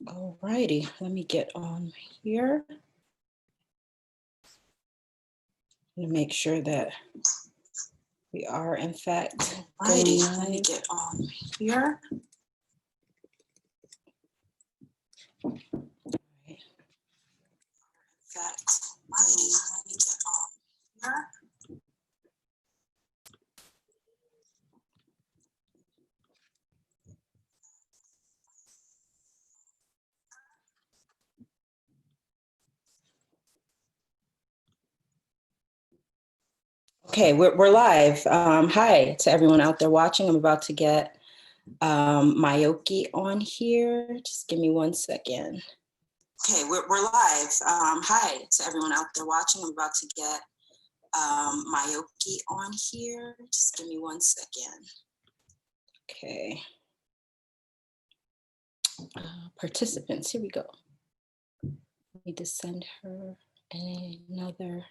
All righty, let me get on here. To make sure that we are in fact righty. Let me get on here. In fact, righty. Let me get on here. Okay, we're live. Hi to everyone out there watching. I'm about to get Miyoki on here. Just give me 1 second. Okay, we're live. Hi to everyone out there watching. I'm about to get Miyoki on here. Just give me 1 second. Okay. Participants, here we go. Need to send her another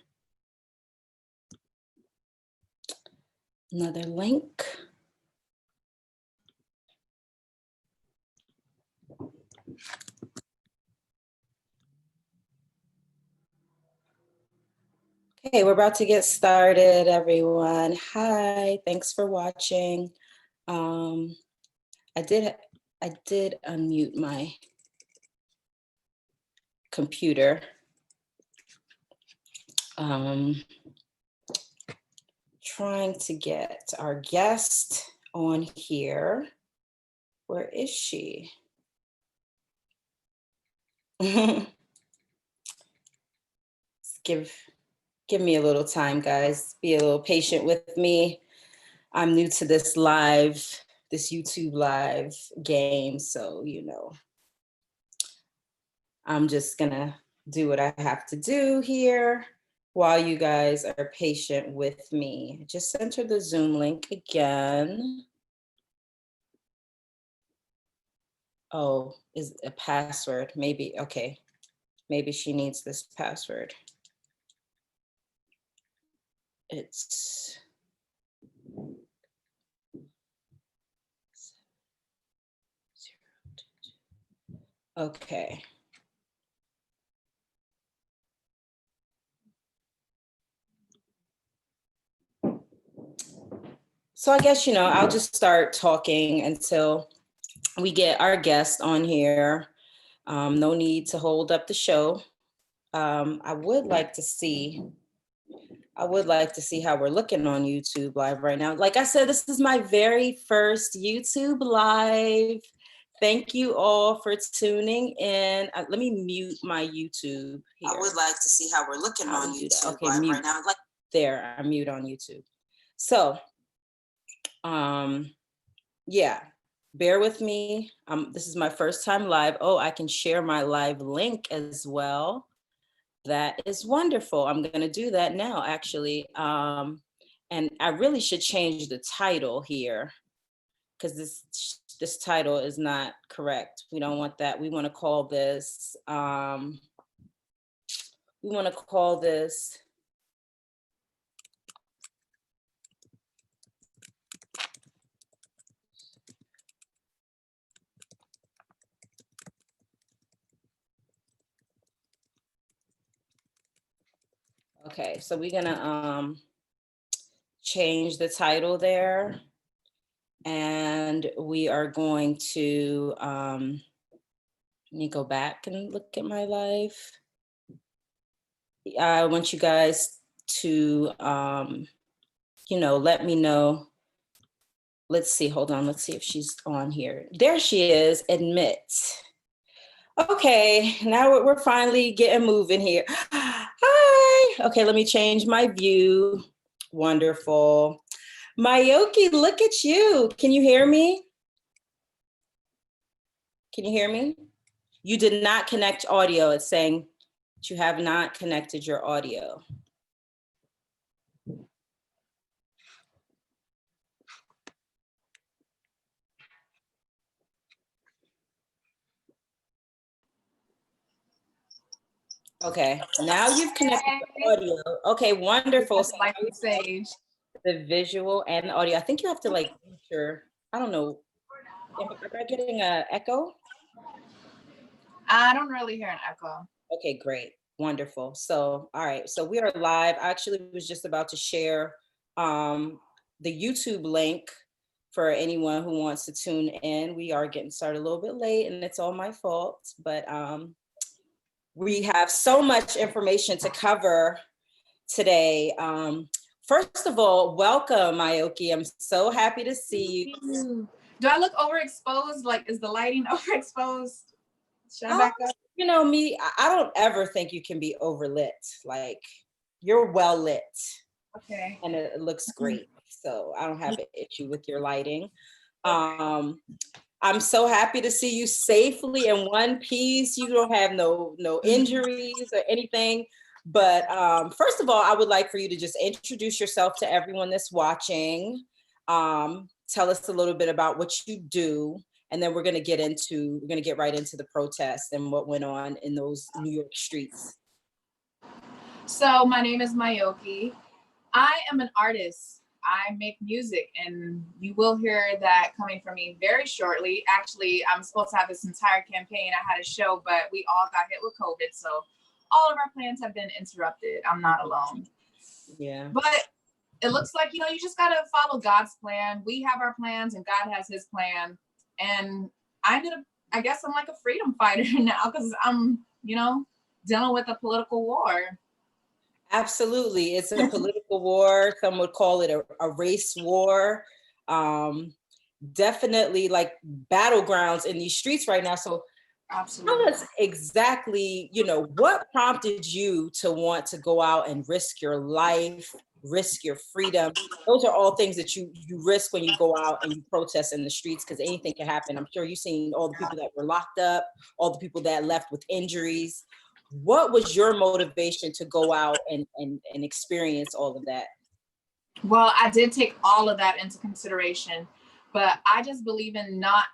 link. Okay, we're about to get started, everyone. Hi, thanks for watching. I did unmute my computer. Trying to get our guest on here. Where is she? Give me a little time, guys. Be a little patient with me. I'm new to this YouTube live game, so I'm just gonna do what I have to do here while you guys are patient with me. Just enter the Zoom link again. Oh, is a password? Maybe, okay. Maybe she needs this password. It's okay. So I guess, I'll just start talking until we get our guest on here. No need to hold up the show. I would like to see how we're looking on YouTube Live right now. Like I said, this is my very first YouTube Live. Thank you all for tuning in. Let me mute my YouTube here. I would like to see how we're looking on YouTube Live right now. Like there, I'm mute on YouTube. So, yeah, bear with me. This is my first time live. Oh, I can share my live link as well. That is wonderful. I'm going to do that now, actually. And I really should change the title here because this title is not correct. We don't want that. We want to call this, okay, so we're gonna change the title there. And we are going to, let me go back and look at my live. I want you guys to, let me know. Let's see, hold on, let's see if she's on here. There she is, admit. Okay, now we're finally getting moving here. Hi, okay, let me change my view. Wonderful. Miyoki, look at you. Can you hear me? Can you hear me? You did not connect audio. It's saying that you have not connected your audio. Okay, now you've connected the audio. Okay, wonderful. So like Sage. The visual and the audio. I think you have to like feature, I don't know, am I getting an echo? I don't really hear an echo. Okay, great. Wonderful. So, all right. So we are live. I actually was just about to share the YouTube link for anyone who wants to tune in. We are getting started a little bit late and it's all my fault, but we have so much information to cover today. First of all, welcome, Miyoki. I'm so happy to see you. Do I look overexposed? Like, is the lighting overexposed? Should I back up? You know me, I don't ever think you can be overlit. Like, you're well lit. Okay. And it looks great. So I don't have an issue with your lighting. I'm so happy to see you safely in one piece. You don't have no injuries or anything. But first of all, I would like for you to just introduce yourself to everyone that's watching. Tell us a little bit about what you do, and then we're gonna get right into the protest and what went on in those New York streets. So my name is Miyoki. I am an artist. I make music, and you will hear that coming from me very shortly. Actually, I'm supposed to have this entire campaign. I had a show, but we all got hit with COVID, so all of our plans have been interrupted. I'm not alone. Yeah. But it looks like, you just got to follow God's plan. We have our plans and God has his plan. And I guess I'm like a freedom fighter now because I'm, dealing with a political war. Absolutely. It's a political war. Some would call it a race war. Definitely like battlegrounds in these streets right now. So absolutely. tell us exactly, what prompted you to want to go out and risk your life, risk your freedom? Those are all things that you risk when you go out and you protest in the streets, because anything can happen. I'm sure you've seen all the people that were locked up, all the people that left with injuries. What was your motivation to go out and experience all of that? Well, I did take all of that into consideration, but I just believe in not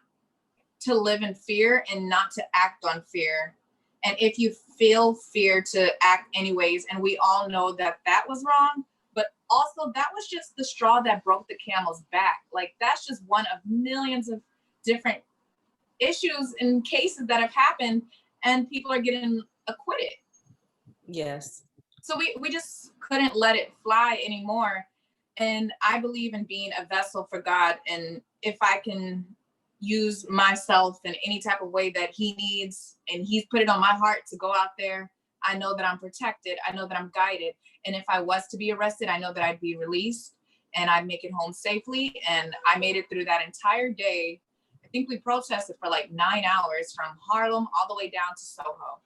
to live in fear and not to act on fear. And if you feel fear, to act anyways. And we all know that was wrong, but also that was just the straw that broke the camel's back. Like, that's just one of millions of different issues and cases that have happened, and people are getting acquitted. Yes. So we just couldn't let it fly anymore. And I believe in being a vessel for God. And if I can use myself in any type of way that he needs, and he's put it on my heart to go out there, I know that I'm protected. I know that I'm guided. And if I was to be arrested, I know that I'd be released and I'd make it home safely. And I made it through that entire day. I think we protested for like 9 hours from Harlem all the way down to Soho.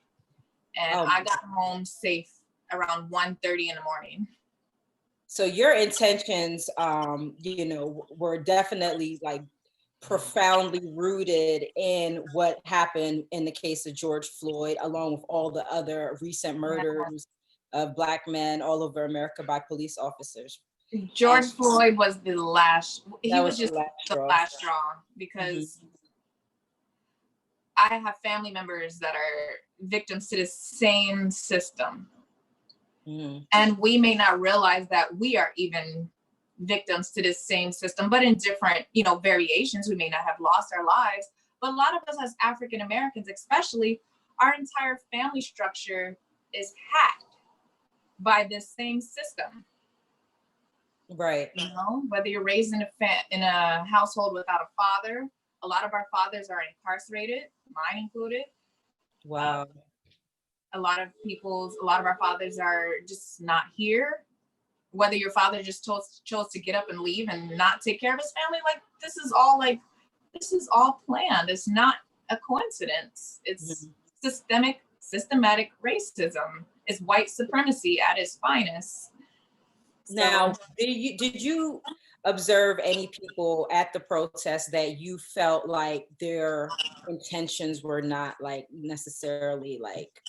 And I got home safe around 1:30 in the morning. So your intentions, were definitely like profoundly rooted in what happened in the case of George Floyd, along with all the other recent murders of Black men all over America by police officers. George Floyd was the last, he was just the last straw, because I have family members that are victims to the same system. And we may not realize that we are even victims to this same system, but in different, variations. We may not have lost our lives, but a lot of us as African Americans, especially, our entire family structure is hacked by this same system. Right. Whether you're raised in a household without a father, a lot of our fathers are incarcerated, mine included. Wow. A lot of our fathers are just not here. Whether your father just chose to get up and leave and not take care of his family, this is all planned. It's not a coincidence. It's systematic racism. It's white supremacy at its finest. Now, did you observe any people at the protest that you felt like their intentions were not like necessarily like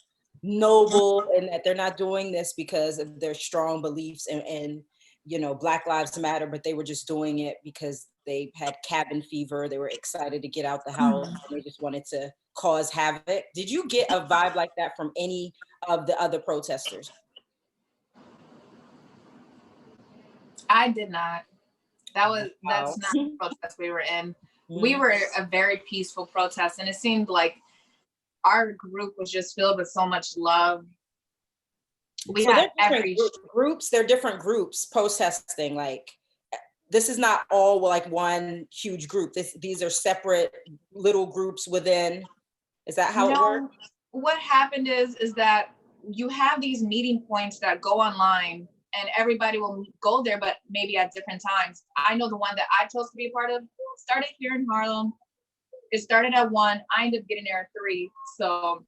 noble, and that they're not doing this because of their strong beliefs and Black Lives Matter, but they were just doing it because they had cabin fever, they were excited to get out the house, and they just wanted to cause havoc? Did you get a vibe like that from any of the other protesters? I did not. That's not the protest we were in. We were a very peaceful protest, and it seemed like our group was just filled with so much love. We So had they're different groups. They're different groups protesting. Like, this is not all like one huge group. These are separate little groups within. Is that how it works? What happened is that you have these meeting points that go online, and everybody will go there, but maybe at different times. I know the one that I chose to be a part of started here in Harlem. It started at 1. I ended up getting there at 3. So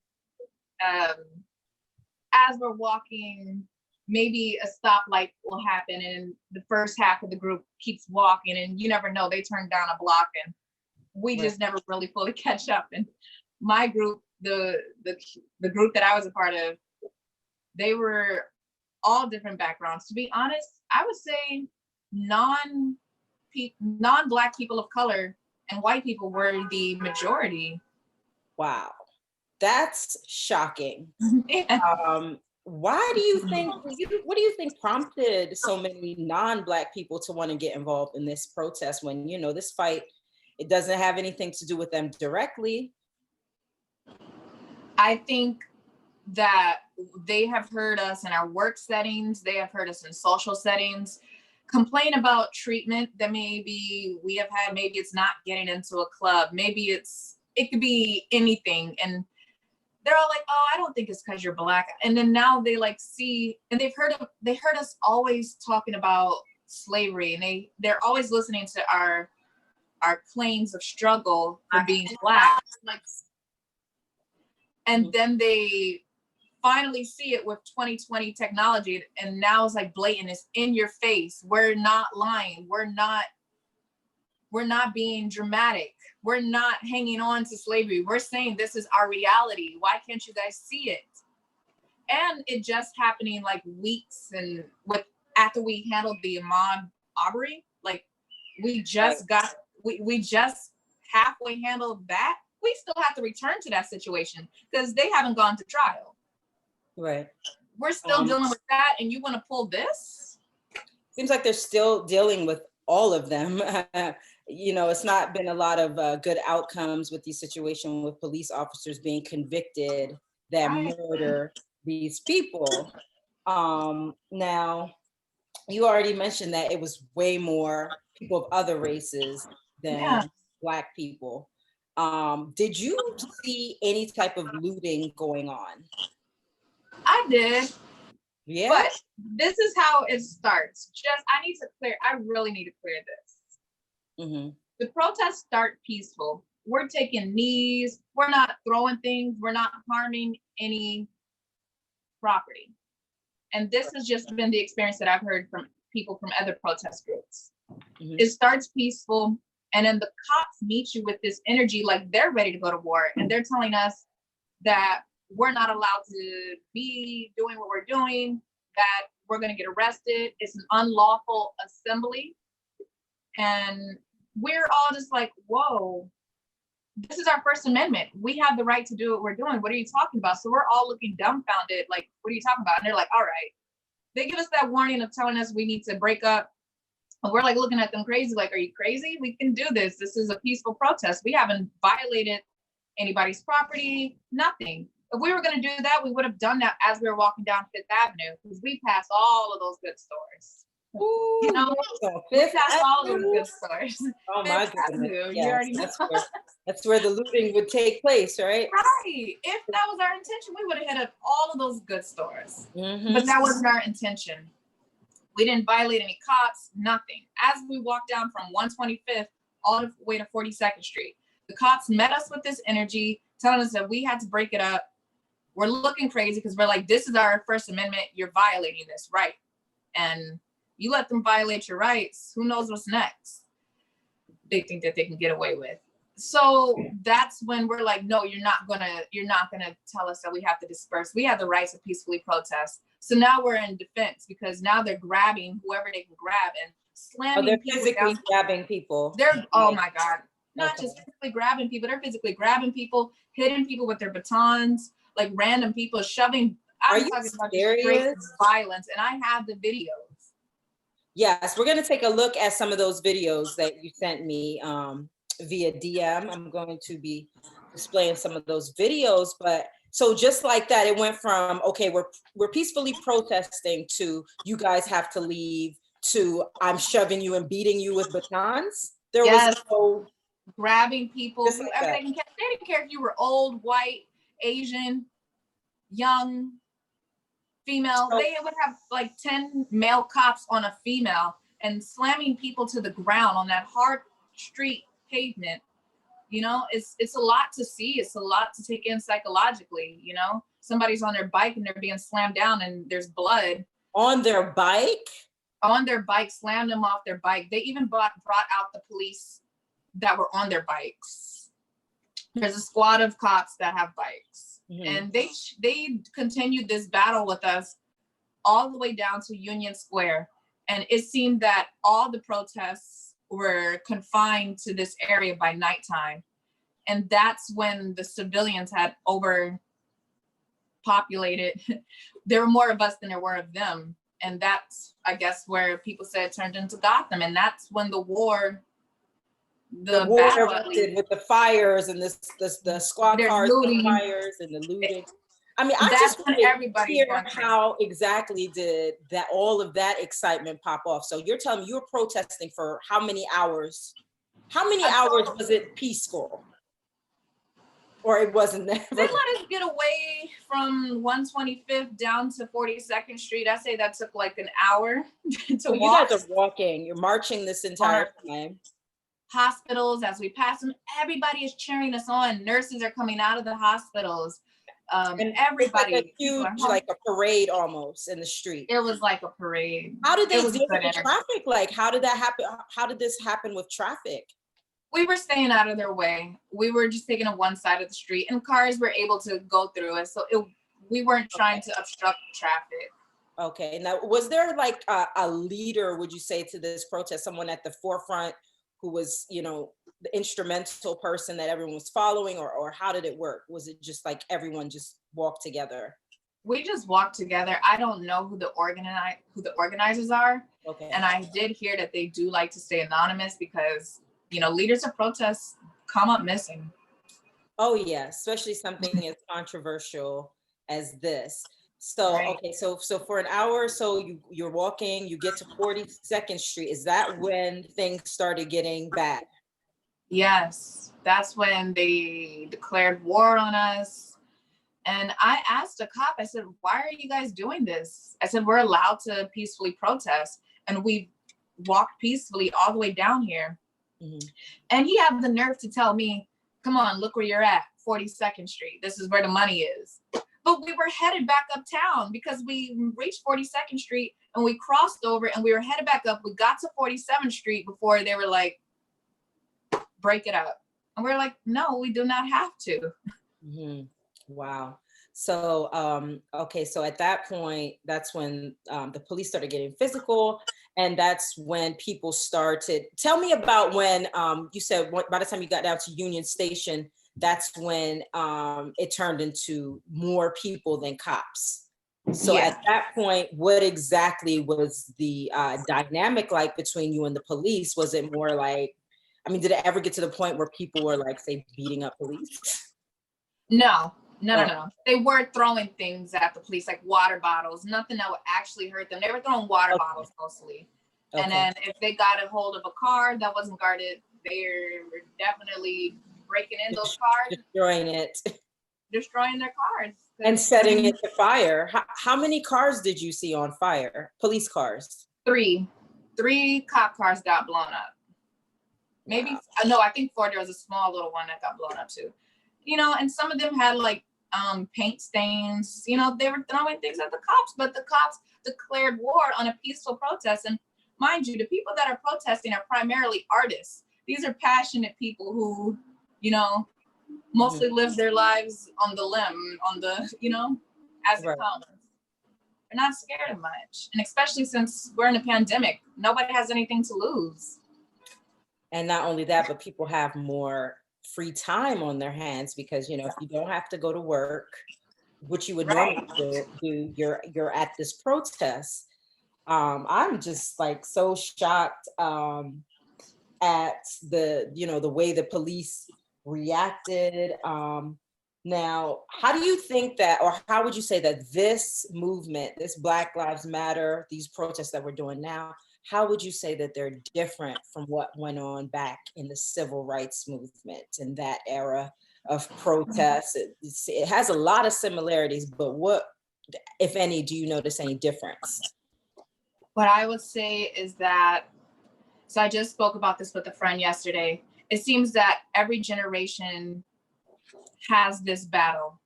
as we're walking, maybe a stoplight will happen, and the first half of the group keeps walking, and you never know, they turn down a block, and we just never really fully catch up. And my group, the group that I was a part of, they were all different backgrounds. To be honest, I would say non-Black people of color and white people were the majority. Wow, that's shocking. Yeah. Why do you think, what do you think prompted so many non-Black people to want to get involved in this protest when, you know, this fight, it doesn't have anything to do with them directly? I think that they have heard us in our work settings, they have heard us in social settings complain about treatment that maybe we have had. Maybe it's not getting into a club, maybe it could be anything, and they're all like, oh, I don't think it's because you're Black. And then now they like see, and they heard us always talking about slavery, and they're always listening to our claims of struggle for being Black. And then they finally see it with 2020 technology, and now it's like blatant, it's in your face. We're not lying. We're not being dramatic. We're not hanging on to slavery. We're saying this is our reality. Why can't you guys see it? And it just happening like weeks and after we handled the Ahmaud Arbery, like we just halfway handled that. We still have to return to that situation because they haven't gone to trial. Right. We're still dealing with that, and you want to pull this? Seems like they're still dealing with all of them. You know, it's not been a lot of good outcomes with these situations with police officers being convicted that murder these people. Now, you already mentioned that it was way more people of other races than Black people. Did you see any type of looting going on? I did. Yeah. But this is how it starts. I really need to clear this. Mm-hmm. The protests start peaceful. We're taking knees. We're not throwing things. We're not harming any property. And this has just been the experience that I've heard from people from other protest groups. Mm-hmm. It starts peaceful, and then the cops meet you with this energy like they're ready to go to war, and they're telling us that we're not allowed to be doing what we're doing, that we're going to get arrested. It's an unlawful assembly. And we're all just like, whoa, this is our First Amendment. We have the right to do what we're doing. What are you talking about? So we're all looking dumbfounded, like, what are you talking about? And they're like, all right. They give us that warning of telling us we need to break up. And we're like looking at them crazy, like, are you crazy? We can do this. This is a peaceful protest. We haven't violated anybody's property, nothing. If we were going to do that, we would have done that as we were walking down Fifth Avenue, because we passed all of those good stores. Ooh, you know, we passed all of those good stores. Oh my Fifth goodness! Avenue, Yes, you already know. That's where the looting would take place, right? Right. If that was our intention, we would have hit up all of those good stores. Mm-hmm. But that wasn't our intention. We didn't violate any cops, nothing. As we walked down from 125th all the way to 42nd Street, the cops met us with this energy, telling us that we had to break it up. We're looking crazy because we're like, this is our First Amendment. You're violating this right. And you let them violate your rights, who knows what's next? They think that they can get away with. So that's when we're like, no, you're not gonna tell us that we have to disperse. We have the rights to peacefully protest. So now we're in defense because now they're grabbing whoever they can grab and slamming. They're physically grabbing people. Oh my God. Not just physically grabbing people, they're physically grabbing people, hitting people with their batons, like random people shoving. I'm talking about just straight violence, and I have the videos. Yes, we're going to take a look at some of those videos that you sent me via DM. I'm going to be displaying some of those videos. But so just like that, it went from, okay, we're peacefully protesting to you guys have to leave to I'm shoving you and beating you with batons. There was no grabbing people, just like whoever that. they can catch. They didn't care if you were old, white, Asian, young, female. So- They would have like 10 male cops on a female and slamming people to the ground on that hard street pavement. You know, it's a lot to see. It's a lot to take in psychologically. You know, somebody's on their bike and they're being slammed down and there's blood. On their bike? On their bike, slammed them off their bike. They even brought out the police that were on their bikes. There's a squad of cops that have bikes. Mm-hmm. And they continued this battle with us all the way down to Union Square. And it seemed that all the protests were confined to this area by nighttime. And that's when the civilians had overpopulated. There were more of us than there were of them. And that's, I guess, where people said it turned into Gotham. And that's when the war erupted with the fires and the squad cars, the fires and the looting. I mean, I just want to hear how exactly did that all of that excitement pop off. So you're telling me you were protesting for how many hours? How many hours was it peaceful? Or it wasn't never? They let us get away from 125th down to 42nd Street. I say that took like an hour to walk. You guys are walking, you're marching this entire time. Hospitals, as we pass them, everybody is cheering us on. Nurses are coming out of the hospitals. And everybody, like a huge, like a parade almost in the street. It was like a parade. How did they deal with the traffic? Like, how did that happen? How did this happen with traffic? We were staying out of their way. We were just taking a one side of the street, and cars were able to go through it. So we weren't trying to obstruct traffic. Okay. Now, was there like a leader, would you say, to this protest? Someone at the forefront who was, you know, the instrumental person that everyone was following, or how did it work? Was it just like everyone just walked together? We just walked together. I don't know who the organizers are. Okay. And I did hear that they do like to stay anonymous because, you know, leaders of protests come up missing. Oh yeah, especially something as controversial as this. So, right. Okay, so for an hour or so you're walking, you get to 42nd Street. Is that when things started getting bad? Yes, that's when they declared war on us. And I asked a cop, I said, why are you guys doing this? I said, we're allowed to peacefully protest. And we walked peacefully all the way down here. Mm-hmm. And he had the nerve to tell me, come on, look where you're at, 42nd Street. This is where the money is. But we were headed back uptown because we reached 42nd Street and we crossed over and we were headed back up. We got to 47th Street before they were like, break it up. And we're like, no, we do not have to. Mm-hmm. Wow. So, okay. So at that point, that's when the police started getting physical. And that's when people started. Tell me about when you said by the time you got down to Union Station, that's when it turned into more people than cops. So yeah. At that point, what exactly was the dynamic like between you and the police? Was it more like, I mean, did it ever get to the point where people were like, say, beating up police? No. They were throwing things at the police, like water bottles, nothing that would actually hurt them. They were throwing water bottles mostly. Okay. And then if they got a hold of a car that wasn't guarded, they were definitely breaking in those cars. Destroying their cars. And setting it to fire. How many cars did you see on fire? Police cars? 3 cop cars got blown up. Maybe, wow. No, I think 4, there was a small little one that got blown up too. You know, and some of them had like paint stains. You know, they were throwing things at the cops, but the cops declared war on a peaceful protest. And mind you, the people that are protesting are primarily artists. These are passionate people who, you know, mostly live their lives on the limb, on the, you know, as it comes. They're not scared of much. And especially since we're in a pandemic, nobody has anything to lose. And not only that, but people have more free time on their hands because, you know, if you don't have to go to work, which you would normally do, you're at this protest. I'm just like so shocked at the, you know, the way the police reacted. Now, how do you think that, or how would you say that this movement, this Black Lives Matter, these protests that we're doing now, how would you say that they're different from what went on back in the civil rights movement in that era of protests? It has a lot of similarities, but what, if any, do you notice any difference? What I would say is that, so I just spoke about this with a friend yesterday. It seems that every generation has this battle,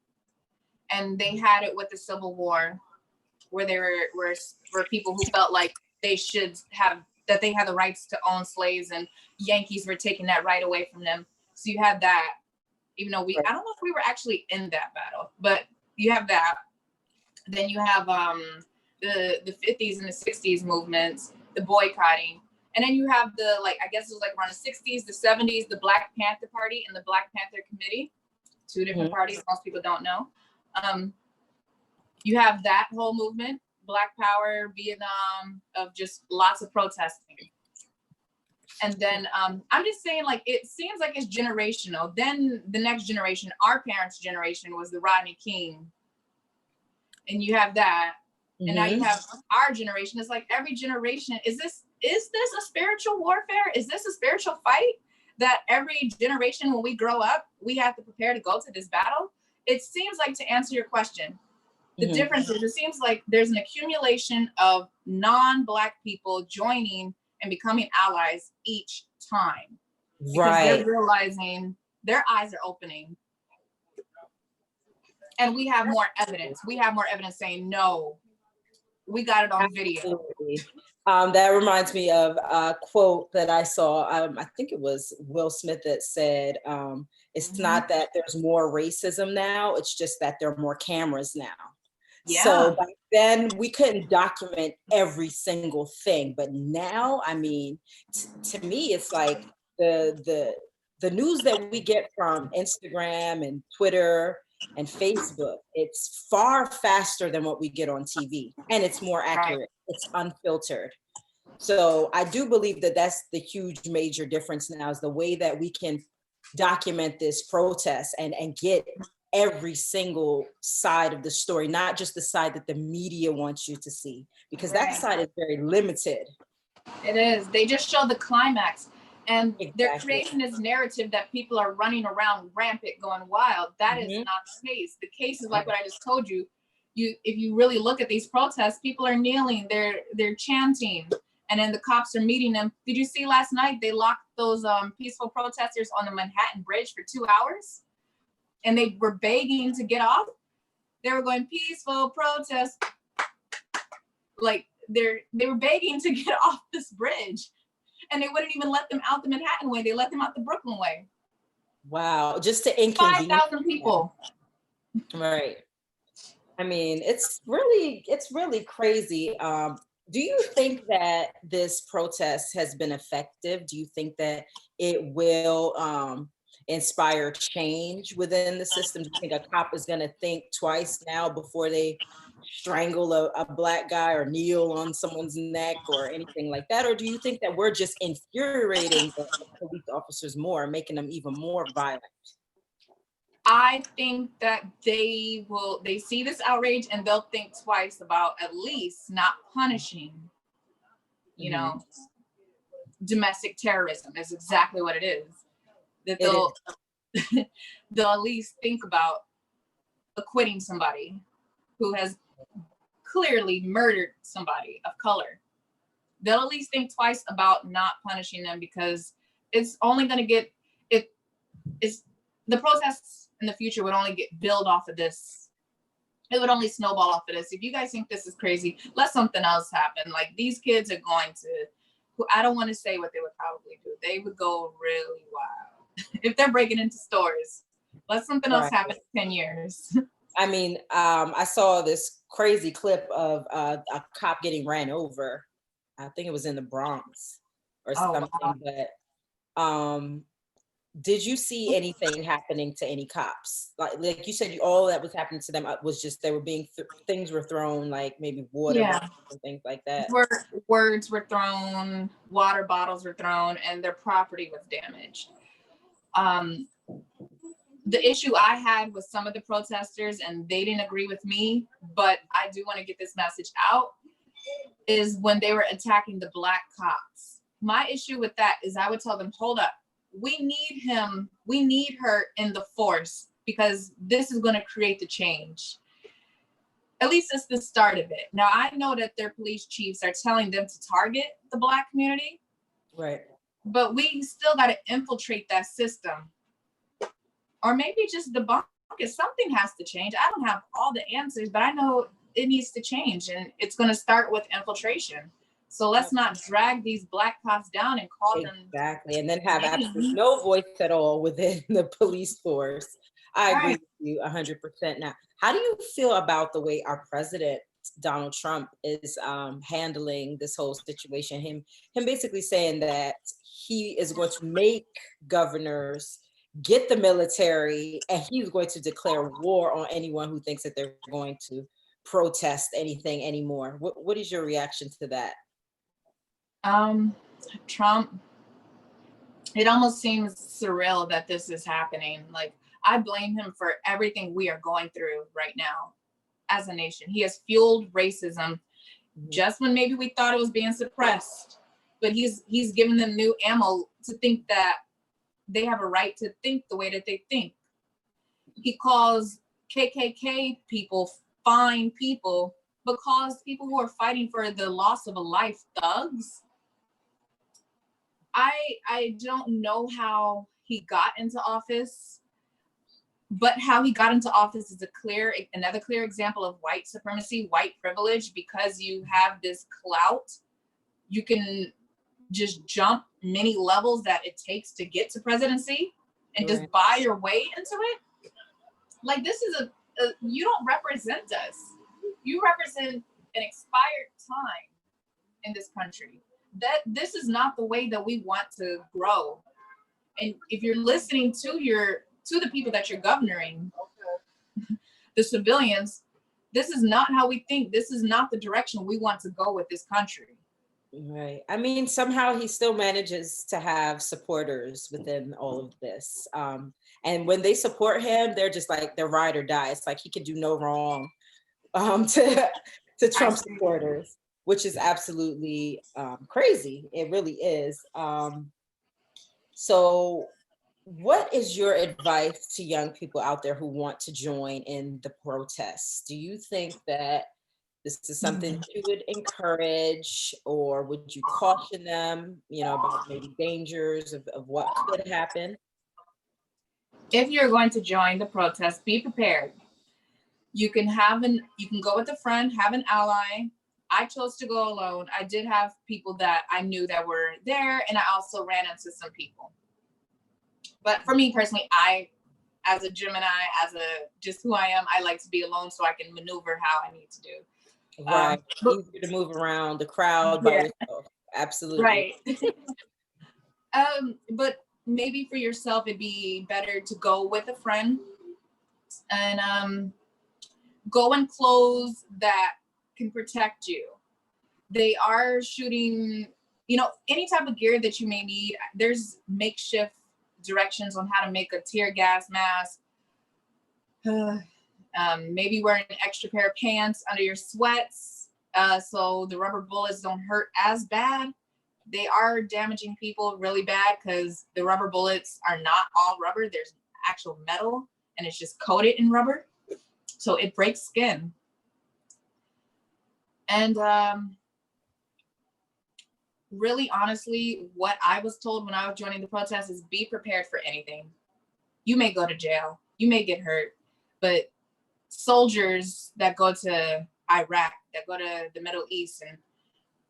and they had it with the Civil War, where there were people who felt like they should have, that they had the rights to own slaves, and Yankees were taking that right away from them. So you have that, even though I don't know if we were actually in that battle, but you have that. Then you have the 50s and the 60s movements, the boycotting. And then you have the, like, I guess it was like around the 60s, the 70s, the Black Panther Party and the Black Panther Committee, two different parties most people don't know. You have that whole movement, Black Power, Vietnam, of just lots of protesting. And then I'm just saying, like, it seems like it's generational. Then the next generation, our parents' generation, was the Rodney King. And you have that. And now you have our generation. It's like every generation, is this a spiritual warfare? Is this a spiritual fight that every generation, when we grow up, we have to prepare to go to this battle? It seems like, to answer your question, the difference is, it seems like there's an accumulation of non-Black people joining and becoming allies each time. Because they're realizing, their eyes are opening. And we have more evidence. We have more evidence saying, no, we got it on video. Absolutely. That reminds me of a quote that I saw. I think it was Will Smith that said, it's not that there's more racism now, it's just that there are more cameras now. Yeah. So back then we couldn't document every single thing, but now, I mean, to me, it's like the news that we get from Instagram and Twitter and Facebook, it's far faster than what we get on TV, and it's more accurate. It's unfiltered. So I do believe that that's the huge major difference now, is the way that we can document this protest and get every single side of the story, not just the side that the media wants you to see, because that side is very limited. It is. They just show the climax. And they're creating this narrative that people are running around rampant, going wild. That is not the case. The case is like what I just told you. If you really look at these protests, people are kneeling, they're chanting, and then the cops are meeting them. Did you see last night they locked those peaceful protesters on the Manhattan Bridge for 2 hours, and they were begging to get off? They were going, peaceful protest, like they were begging to get off this bridge. And they wouldn't even let them out the Manhattan way. They let them out the Brooklyn way. Wow, just to inconvenience 5,000 people. Right. I mean, it's really crazy. Do you think that this protest has been effective? Do you think that it will inspire change within the system? Do you think a cop is going to think twice now before they strangle a Black guy or kneel on someone's neck or anything like that? Or do you think that we're just infuriating the police officers more, making them even more violent? I think that they see this outrage and they'll think twice about at least not punishing, you know, domestic terrorism is exactly what it is. That they'll at least think about acquitting somebody who has clearly murdered somebody of color. They'll at least think twice about not punishing them, because it's only going to get, the protests in the future would only get built off of this. It would only snowball off of this. If you guys think this is crazy, let something else happen. Like, these kids are going to, I don't want to say what they would probably do. They would go really wild. If they're breaking into stores, let something else happen in 10 years. I mean, I saw this crazy clip of a cop getting ran over. I think it was in the Bronx or something. Wow. But did you see anything happening to any cops? Like you said, all that was happening to them was just they were being things were thrown, like maybe water bottles and things like that. Words were thrown, water bottles were thrown, and their property was damaged. The issue I had with some of the protesters, and they didn't agree with me, but I do want to get this message out, is when they were attacking the Black cops. My issue with that is I would tell them, hold up, we need her in the force, because this is going to create the change. At least it's the start of it. Now, I know that their police chiefs are telling them to target the Black community. Right. But we still got to infiltrate that system. Or maybe just debunk it. Something has to change. I don't have all the answers, but I know it needs to change. And it's going to start with infiltration. So let's not drag these Black cops down and call them. Exactly. And then have absolutely no voice at all within the police force. I agree with you 100%. Now, how do you feel about the way our president, Donald Trump, is handling this whole situation? Him basically saying that he is going to make governors get the military, and he's going to declare war on anyone who thinks that they're going to protest anything anymore. What is your reaction to that? Trump, it almost seems surreal that this is happening. Like, I blame him for everything we are going through right now as a nation. He has fueled racism just when maybe we thought it was being suppressed, but he's given them new ammo to think that they have a right to think the way that they think. He calls KKK people fine people, but calls people who are fighting for the loss of a life thugs. I don't know how he got into office, but how he got into office is another clear example of white supremacy, white privilege. Because you have this clout, you can just jump many levels that it takes to get to presidency and just buy your way into it. Like, this is you don't represent us. You represent an expired time in this country. That this is not the way that we want to grow. And if you're listening to the people that you're governing, the civilians, this is not how we think. This is not the direction we want to go with this country. Right. I mean, somehow he still manages to have supporters within all of this. And when they support him, they're just like, they're ride or die. It's like he can do no wrong to Trump supporters, which is absolutely crazy. It really is. So what is your advice to young people out there who want to join in the protests? Do you think that this is something you would encourage, or would you caution them, about maybe dangers of what could happen? If you're going to join the protest, be prepared. You can go with a friend, have an ally. I chose to go alone. I did have people that I knew that were there, and I also ran into some people. But for me personally, as a Gemini, just who I am, I like to be alone so I can maneuver how I need to do. Right. Easier to move around the crowd by yourself. Absolutely. Right. But maybe for yourself, it'd be better to go with a friend and go in clothes that can protect you. They are shooting, any type of gear that you may need. There's makeshift directions on how to make a tear gas mask. Maybe wearing an extra pair of pants under your sweats so the rubber bullets don't hurt as bad. They are damaging people really bad because the rubber bullets are not all rubber. There's actual metal and it's just coated in rubber. So it breaks skin. And really, honestly, what I was told when I was joining the protest is be prepared for anything. You may go to jail, you may get hurt, but soldiers that go to Iraq, that go to the Middle East and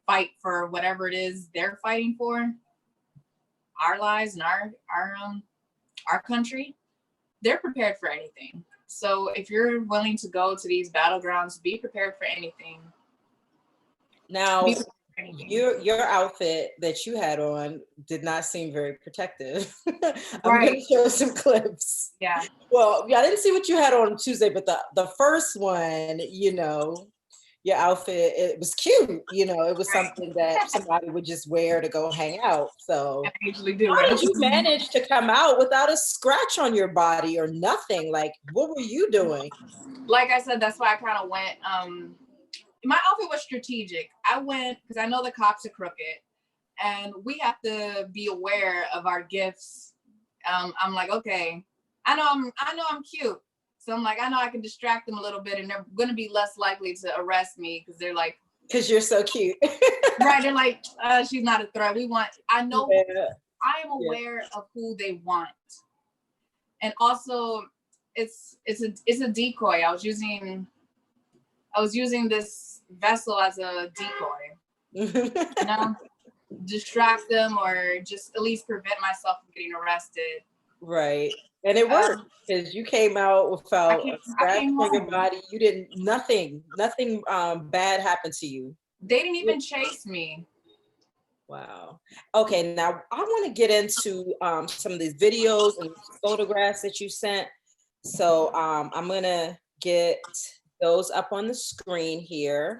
fight for whatever it is they're fighting for, our lives and our country, they're prepared for anything. So if you're willing to go to these battlegrounds, be prepared for anything. Now, your outfit that you had on did not seem very protective. I'm going to show some clips. Yeah. Well, I didn't see what you had on Tuesday, but the first one, your outfit, it was cute. You know, it was Right. something that somebody would just wear to go hang out. So I usually do. how did you manage to come out without a scratch on your body or nothing? Like, what were you doing? Like I said, that's why I kind of went. My outfit was strategic. I went because I know the cops are crooked, and we have to be aware of our gifts. I'm like, okay, I know I'm cute, so I'm like, I know I can distract them a little bit, and they're going to be less likely to arrest me because they're like, Because you're so cute. right? They're like, she's not a threat. I know. Yeah. I am aware of who they want, and also it's a decoy. I was using this vessel as a decoy, you know, distract them or just at least prevent myself from getting arrested. Right. And it worked because you came out without a scratch on your home. body. You didn't, nothing bad happened to you. They didn't even chase me. Wow. Okay, now I want to get into some of these videos and photographs that you sent. So I'm gonna get those up on the screen here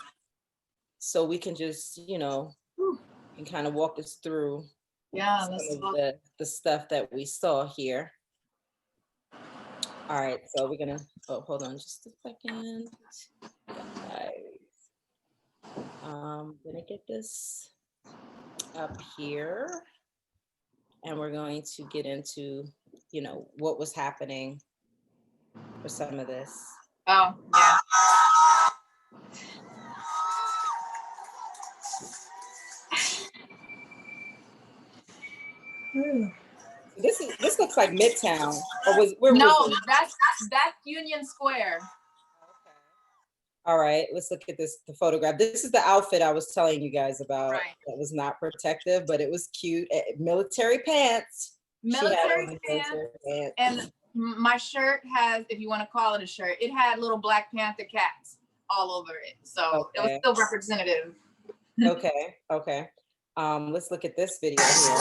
so we can just, you know, and kind of walk us through Yeah, some of the stuff that we saw here. All right, so we're gonna, oh, hold on just a second. Guys, gonna get this up here and we're going to get into, you know, what was happening for some of this. Oh, yeah. This looks like Midtown. Or that's Union Square. All right, let's look at the photograph. This is the outfit I was telling you guys about. Right. That was not protective, but it was cute. Military pants. Military pants. And my shirt has, if you want to call it a shirt, it had little Black Panther cats all over it. So it was still representative. Okay, okay. Let's look at this video here.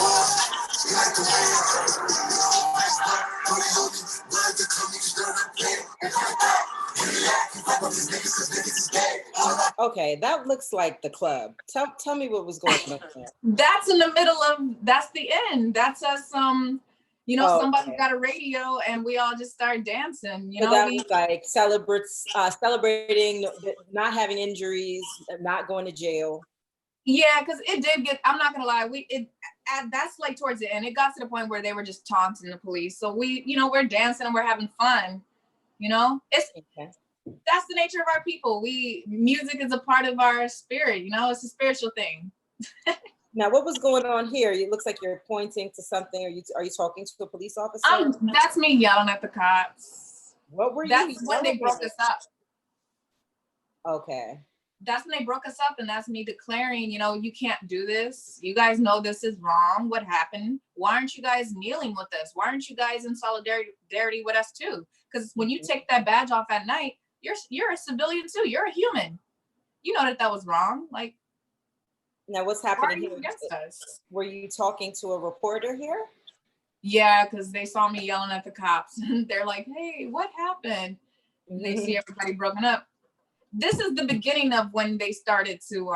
Okay, that looks like the club. Tell me what was going on there. That's in the middle of, that's the end. That's us, you know, somebody got a radio and we all just started dancing, you know. That was like celebrating not having injuries, not going to jail. Yeah, because it did get, I'm not gonna lie, that's like towards the end. It got to the point where they were just taunting the police. So we, you know, we're dancing and we're having fun, you know. That's the nature of our people. Music is a part of our spirit, you know, it's a spiritual thing. Now, what was going on here? It looks like you're pointing to something. Are you talking to a police officer? That's me yelling at the cops. What were you? That's when they broke us up. Okay. That's when they broke us up, and that's me declaring, you know, you can't do this. You guys know this is wrong. What happened? Why aren't you guys kneeling with us? Why aren't you guys in solidarity with us too? Because when you take that badge off at night, you're a civilian too. You're a human. You know that was wrong. Like, now what's happening here? Against us? Were you talking to a reporter here? Yeah, because they saw me yelling at the cops. They're like, "Hey, what happened?" And they see everybody broken up. This is the beginning of when they started to,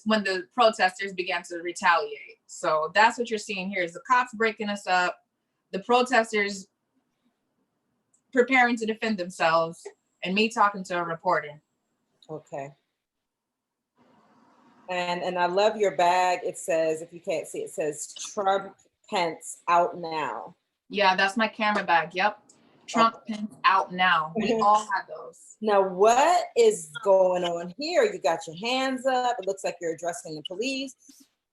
when the protesters began to retaliate. So that's what you're seeing here is the cops breaking us up, the protesters preparing to defend themselves, and me talking to a reporter. Okay. And I love your bag. It says, if you can't see, it says Trump Pence out now. Yeah, that's my camera bag. Yep. Trump Pence out now. We all had those. Now, what is going on here? You got your hands up. It looks like you're addressing the police.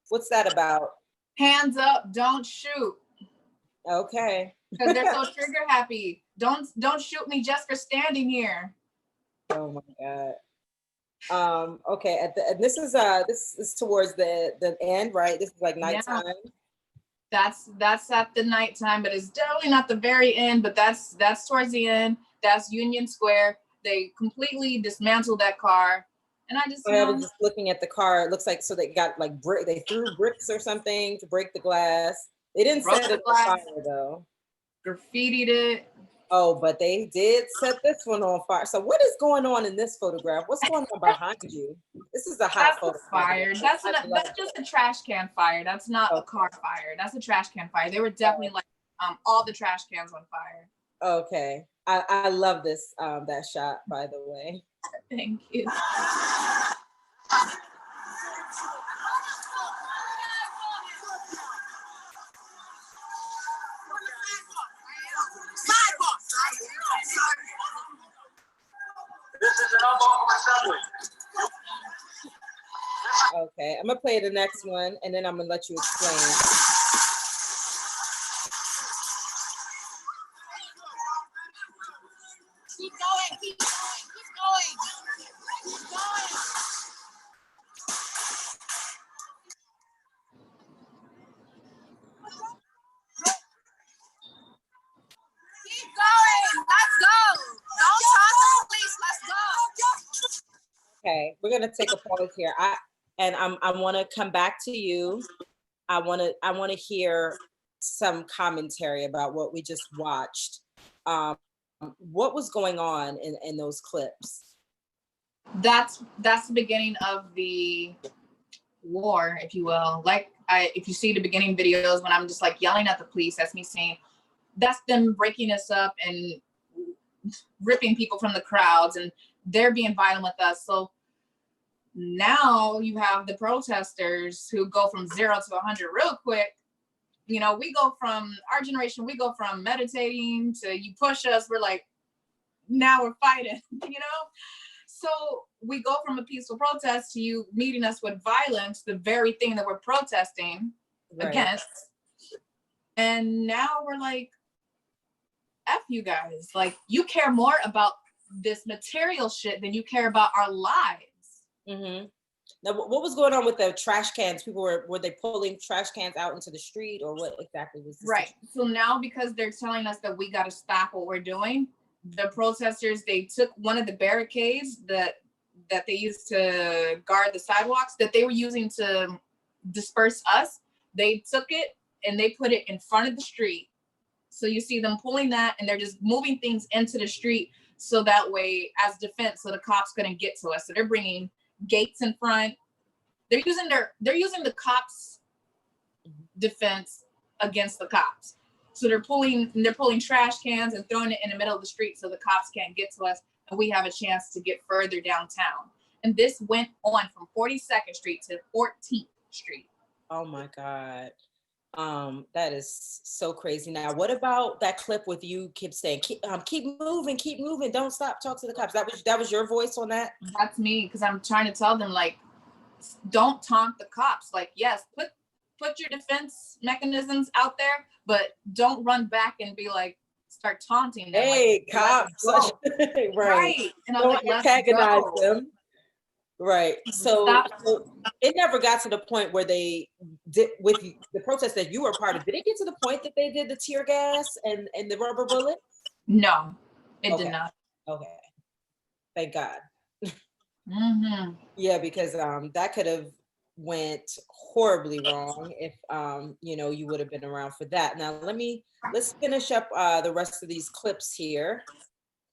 What's that about? Hands up, don't shoot. Okay. Because they're so trigger happy. Don't shoot me just for standing here. Oh my God. Okay. And this is towards the end, right? This is like nighttime. Yeah. That's at the nighttime, but it's definitely not the very end. But that's towards the end. That's Union Square. They completely dismantled that car, and I was just looking at the car. It looks like they got like they threw bricks or something to break the glass. They didn't set it on fire though. Graffitied it. Oh, but they did set this one on fire. So what is going on in this photograph? What's going on behind you? This is a hot That's a photo. fire. That's just a trash can fire. That's not a car fire. That's a trash can fire. They were definitely like all the trash cans on fire. Okay. I love this that shot, by the way. Thank you. This is an unlawful assembly. Okay, I'm gonna play the next one and then I'm gonna let you explain. Keep going, keep going, keep going. Keep going. Keep going. Let's go. Don't talk to the police. Let's go. Okay, we're gonna take a pause here. I want to come back to you. I want to hear some commentary about what we just watched. What was going on in those clips? That's the beginning of the war, if you will. Like if you see the beginning videos when I'm just like yelling at the police, that's me saying, that's them breaking us up and ripping people from the crowds, and they're being violent with us. So now you have the protesters who go from 0 to 100 real quick. You know, we go from our generation, we go from meditating to you push us, we're like, now we're fighting, you know? So we go from a peaceful protest to you meeting us with violence, the very thing that we're protesting against. And now we're like, F you guys. Like, you care more about this material shit than you care about our lives. Mm-hmm. Now, what was going on with the trash cans? People were they pulling trash cans out into the street, or what exactly was this? Right. So now, because they're telling us that we got to stop what we're doing, the protesters, they took one of the barricades that they used to guard the sidewalks that they were using to disperse us. They took it and they put it in front of the street. So you see them pulling that, and they're just moving things into the street so that way, as defense, so the cops couldn't get to us. So they're bringing gates in front. They're using the cops' defense against the cops. So they're pulling trash cans and throwing it in the middle of the street so the cops can't get to us, and we have a chance to get further downtown. And this went on from 42nd Street to 14th Street. Oh my God. That is so crazy. Now, what about that clip with you keep saying, keep moving, don't stop, talk to the cops? That was your voice on that? That's me, because I'm trying to tell them, like, don't taunt the cops. Like, yes, put your defense mechanisms out there, but don't run back and be like, start taunting them. Hey, like, cops. right. And I'm don't like, antagonize them. Right. So it never got to the point where they did with the protest that you were a part of. Did it get to the point that they did the tear gas and the rubber bullets? No, it did not. Okay. Thank God. Mm-hmm. Yeah, because that could have went horribly wrong if you would have been around for that. Now let's finish up the rest of these clips here.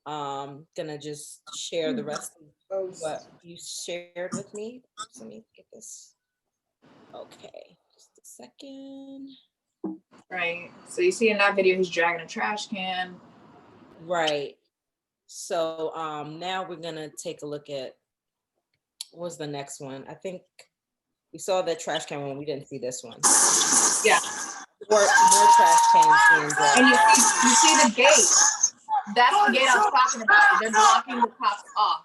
Gonna just share the rest of what you shared with me. So let me get this. Okay, just a second. Right. So you see in that video, he's dragging a trash can. Right. So now we're gonna take a look at what's the next one. I think we saw that trash can one. We didn't see this one. Yeah. More trash cans being dragged. And you see the gate. That's the gate I was talking about. They're blocking the cops off.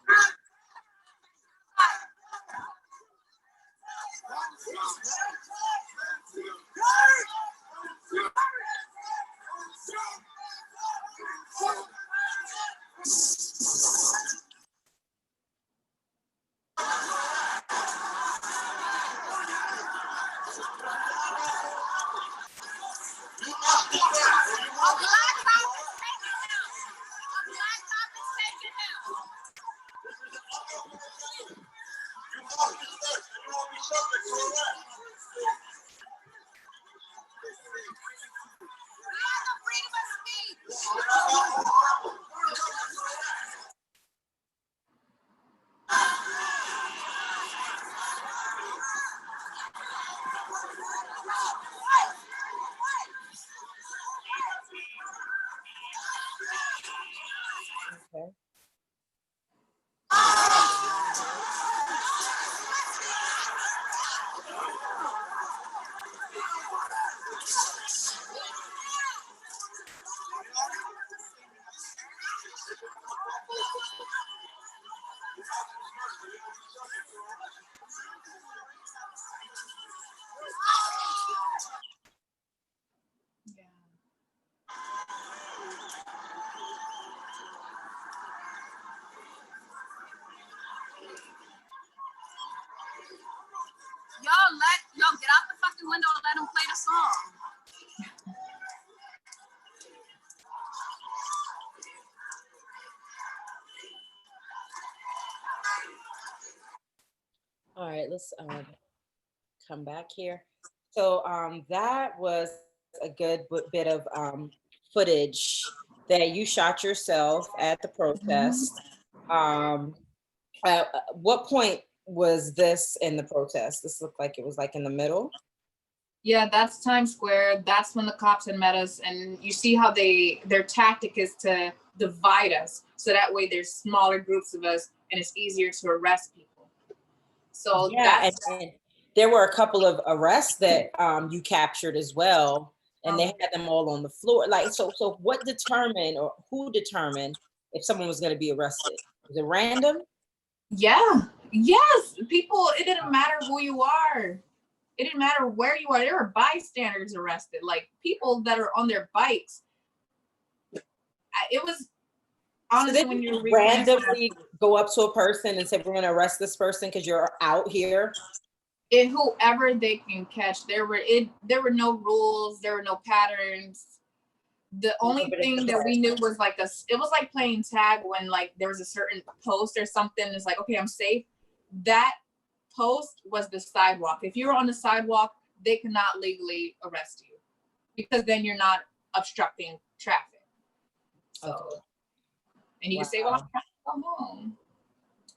All right, let's come back here. So that was a good bit of footage that you shot yourself at the protest. At what point was this in the protest? This looked like it was like in the middle. Yeah, that's Times Square. That's when the cops had met us, and you see how their tactic is to divide us, so that way there's smaller groups of us, and it's easier to arrest people. So yeah, and there were a couple of arrests that you captured as well, and they had them all on the floor. Like, so what determined, or who determined if someone was going to be arrested? Was it random? Yeah, yes, people. It didn't matter who you are. It didn't matter where you are. There were bystanders arrested, like people that are on their bikes. It was honestly, so when you randomly go up to a person and say, "We're going to arrest this person because you're out here." And whoever they can catch, there were no rules, there were no patterns. The only thing that we knew was like it was like playing tag when like there was a certain post or something. It's like, okay, I'm safe. That post was the sidewalk. If you were on the sidewalk, they could not legally arrest you because then you're not obstructing traffic. So, okay. And you can say, well, I'm trying to go home.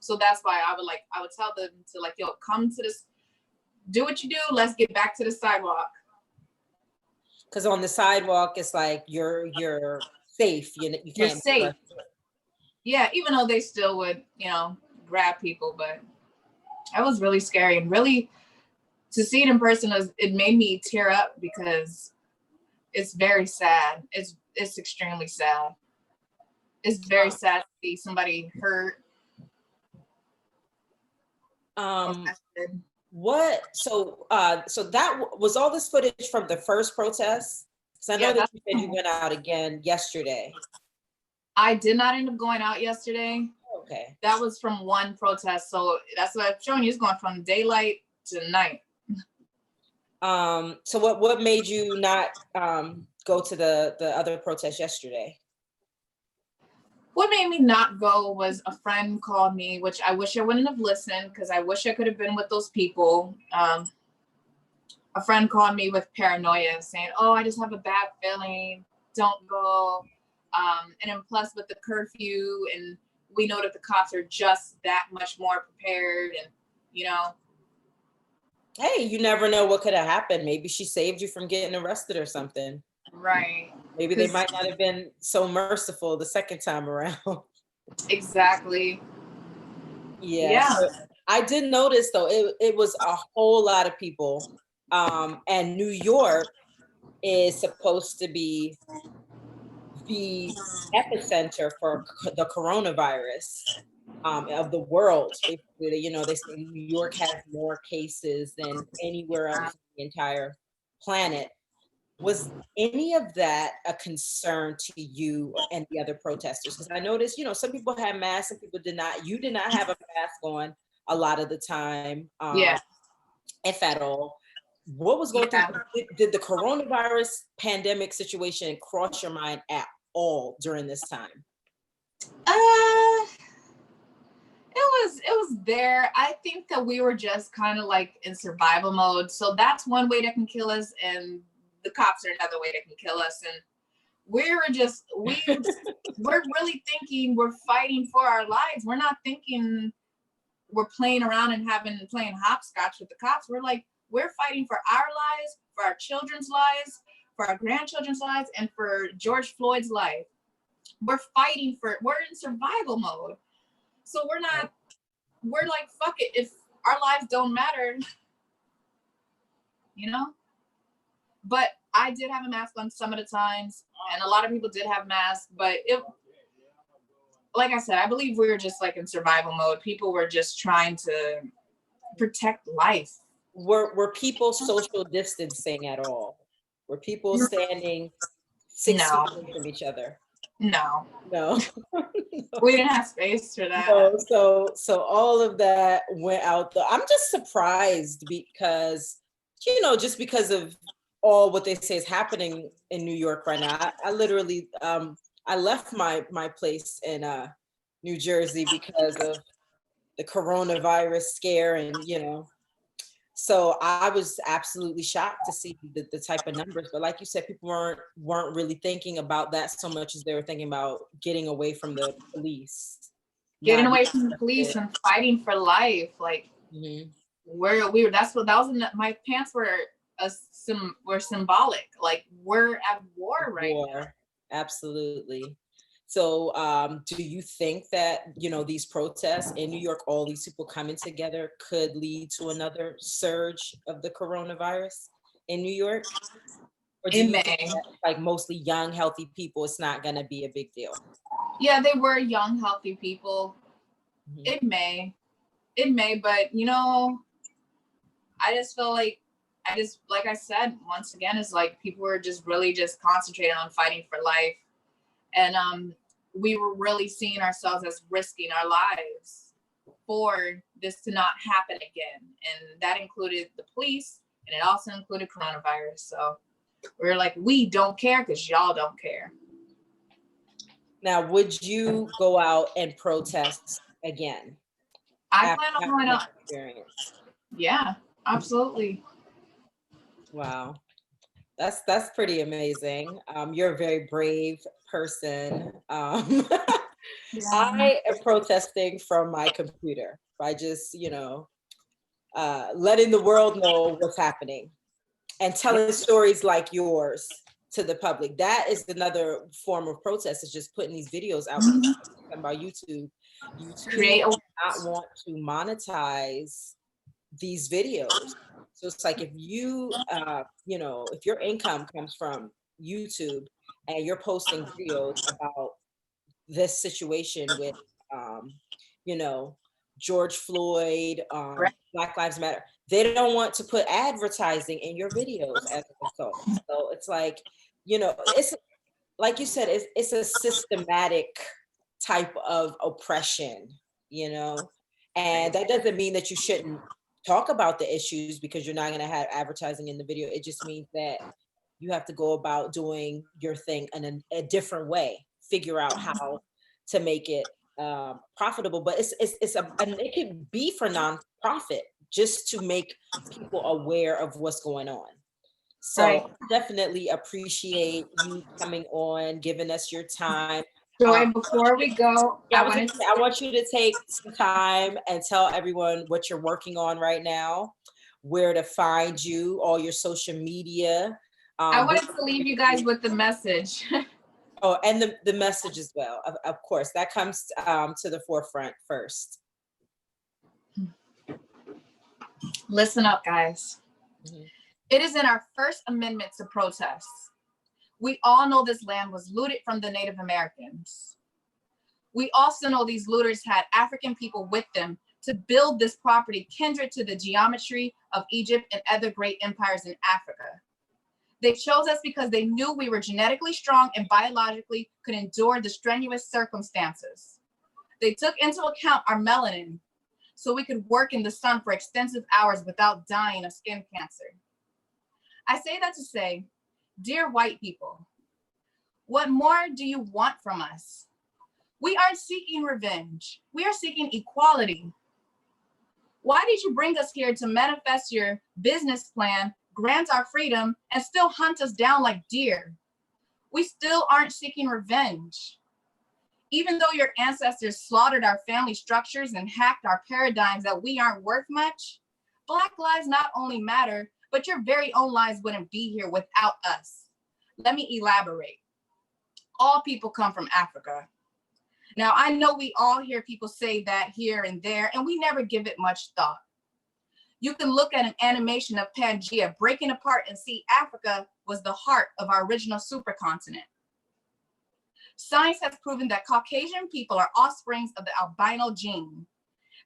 So that's why I would tell them to like, yo, come to this, do what you do. Let's get back to the sidewalk. Because on the sidewalk, it's like you're safe. You can't. You're safe. Yeah, even though they still would, grab people, but that was really scary, and really to see it in person it made me tear up because it's very sad. It's extremely sad. It's very sad to see somebody hurt. What? So that was all this footage from the first protest? Because I know that you said you went out again yesterday. I did not end up going out yesterday. Okay. That was from one protest. So that's what I'm showing you. It's going from daylight to night. So what made you not go to the other protest yesterday? What made me not go was a friend called me, which I wish I wouldn't have listened because I wish I could have been with those people. A friend called me with paranoia saying, oh, I just have a bad feeling. Don't go. And then plus with the curfew, and we know that the cops are just that much more prepared, and Hey, you never know what could have happened. Maybe she saved you from getting arrested or something. Right. Maybe they might not have been so merciful the second time around. Exactly. Yeah. So I did notice though, it was a whole lot of people. And New York is supposed to be the epicenter for the coronavirus of the world. Basically, they say New York has more cases than anywhere else on the entire planet. Was any of that a concern to you and the other protesters? Because I noticed, some people had masks, some people did not. You did not have a mask on a lot of the time, if at all. What was going through? Did the coronavirus pandemic situation cross your mind at all during this time? It was there. I think that we were just kind of like in survival mode. So that's one way that can kill us, and the cops are another way that can kill us. And we're really thinking we're fighting for our lives. We're not thinking we're playing around and playing hopscotch with the cops. We're fighting for our lives, for our children's lives, for our grandchildren's lives, and for George Floyd's life. We're in survival mode. So we're like, fuck it. If our lives don't matter, But I did have a mask on some of the times, and a lot of people did have masks, but like I said, I believe we were just like in survival mode. People were just trying to protect life. Were people social distancing at all? Were people standing 6 feet away from each other? No. We didn't have space for that. No, so all of that went out. I'm just surprised because, just because of all what they say is happening in New York right now. I literally, I left my place in New Jersey because of the coronavirus scare, and so I was absolutely shocked to see the type of numbers. But like you said, people weren't really thinking about that so much as they were thinking about getting away from the police. Getting Not away from the police and fighting for life. Like Mhm. my pants were symbolic. Like we're at war right now. Absolutely. So do you think that, these protests in New York, all these people coming together could lead to another surge of the coronavirus in New York? Or do It you think may. that, like, mostly young, healthy people, it's not going to be a big deal? Yeah, they were young, healthy people. Mhm. It may, but I just feel like I said, once again, it's like people were just really just concentrating on fighting for life. And we were really seeing ourselves as risking our lives for this to not happen again. And that included the police, and it also included coronavirus. So we were like, we don't care because y'all don't care. Now, would you go out and protest again? I plan on going out. Experience. Yeah, absolutely. Wow. That's pretty amazing. You're a very brave person. I am protesting from my computer by just, letting the world know what's happening and telling stories like yours to the public. That is another form of protest, is just putting these videos out about YouTube. YouTube does not want to monetize these videos. So it's like, if you, if your income comes from YouTube and you're posting videos about this situation with, George Floyd, Black Lives Matter, they don't want to put advertising in your videos as a result. So it's like, it's like you said, it's a systematic type of oppression, and that doesn't mean that you shouldn't talk about the issues because you're not going to have advertising in the video. It just means that you have to go about doing your thing in a different way, figure out how to make it profitable. But it could be for nonprofit, just to make people aware of what's going on. So Right. definitely appreciate you coming on, giving us your time. Joy, before we go, I want you to take some time and tell everyone what you're working on right now, where to find you, all your social media. I wanted to leave you guys with the message. Oh, and the message as well. Of course, that comes to the forefront first. Listen up, guys. Mm-hmm. It is in our First Amendment to protest. We all know this land was looted from the Native Americans. We also know these looters had African people with them to build this property kindred to the geometry of Egypt and other great empires in Africa. They chose us because they knew we were genetically strong and biologically could endure the strenuous circumstances. They took into account our melanin so we could work in the sun for extensive hours without dying of skin cancer. I say that to say, dear white people, what more do you want from us? We aren't seeking revenge. We are seeking equality. Why did you bring us here to manifest your business plan, grant our freedom, and still hunt us down like deer? We still aren't seeking revenge. Even though your ancestors slaughtered our family structures and hacked our paradigms that we aren't worth much, Black lives not only matter, but your very own lives wouldn't be here without us. Let me elaborate. All people come from Africa. Now, I know we all hear people say that here and there, and we never give it much thought. You can look at an animation of Pangea breaking apart and see Africa was the heart of our original supercontinent. Science has proven that Caucasian people are offsprings of the albino gene.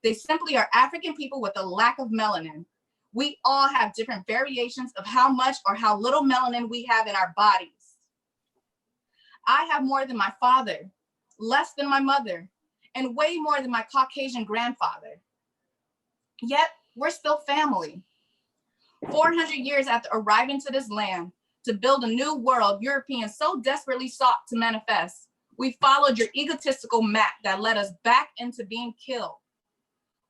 They simply are African people with a lack of melanin. We all have different variations of how much or how little melanin we have in our bodies. I have more than my father, less than my mother, and way more than my Caucasian grandfather. Yet, we're still family. 400 years after arriving to this land to build a new world Europeans so desperately sought to manifest, we followed your egotistical map that led us back into being killed.